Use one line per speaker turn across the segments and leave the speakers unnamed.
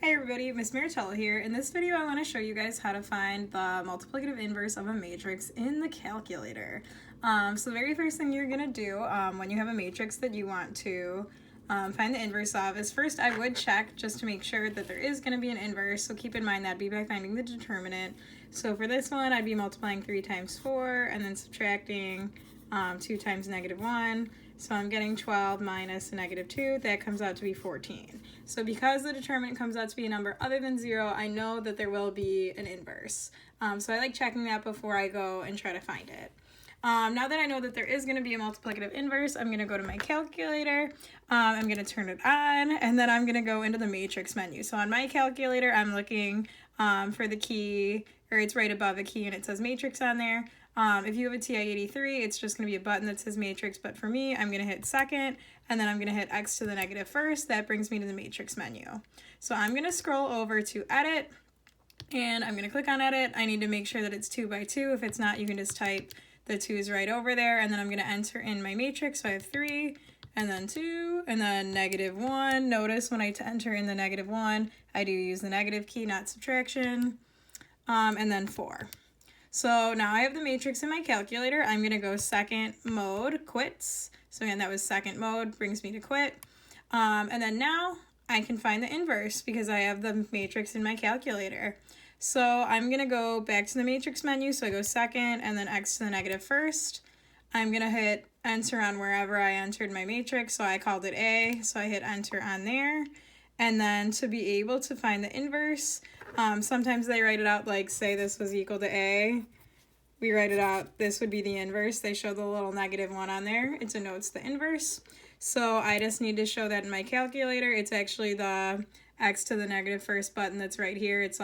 Hey everybody, Miss Maritella here. In this video I want to show you guys how to find the multiplicative inverse of a matrix in the calculator. So the very first thing you're going to do when you have a matrix that you want to find the inverse of is first I would check just to make sure that there is going to be an inverse. So keep in mind that'd be by finding the determinant. So for this one I'd be multiplying 3 times 4 and then subtracting 2 times -1. So I'm getting 12 minus a -2. That comes out to be 14. So because the determinant comes out to be a number other than 0, I know that there will be an inverse. So I like checking that before I go and try to find it. Now that I know that there is going to be a multiplicative inverse, I'm going to go to my calculator, I'm going to turn it on, and then I'm going to go into the matrix menu. So on my calculator, I'm looking for the key, or it's right above a key and it says matrix on there. If you have a TI-83, it's just going to be a button that says matrix, but for me, I'm going to hit second, and then I'm going to hit X to the negative first. That brings me to the matrix menu. So I'm going to scroll over to edit, and I'm going to click on edit. I need to make sure that it's 2 by 2. If it's not, you can just type the 2's right over there, and then I'm going to enter in my matrix. So I have 3, and then 2, and then -1. Notice when I enter in the -1, I do use the negative key, not subtraction, and then 4. So now I have the matrix in my calculator. I'm going to go second mode, quits. So again, that was second mode, brings me to quit. And then now I can find the inverse because I have the matrix in my calculator. So I'm going to go back to the matrix menu. So I go second and then X to the negative first. I'm going to hit enter on wherever I entered my matrix. So I called it A. So I hit enter on there. And then to be able to find the inverse, sometimes they write it out like, say this was equal to A. We write it out, this would be the inverse. They show the little -1 on there. It denotes the inverse. So I just need to show that in my calculator. It's actually the X to the negative first button that's right here. It's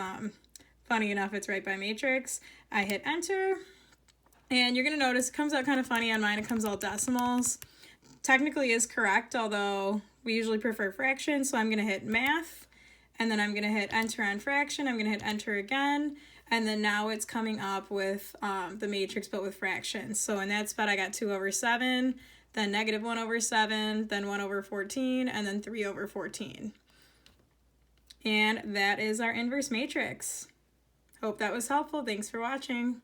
funny enough, it's right by matrix. I hit enter, and you're going to notice it comes out kind of funny on mine. It comes all decimals. Technically is correct, although we usually prefer fractions. So I'm going to hit math, and then I'm going to hit enter on fraction. I'm going to hit enter again, and then now it's coming up with the matrix but with fractions. So in that spot I got 2 over 7, then -1 over 7, then 1 over 14, and then 3 over 14. And that is our inverse matrix. Hope that was helpful. Thanks for watching.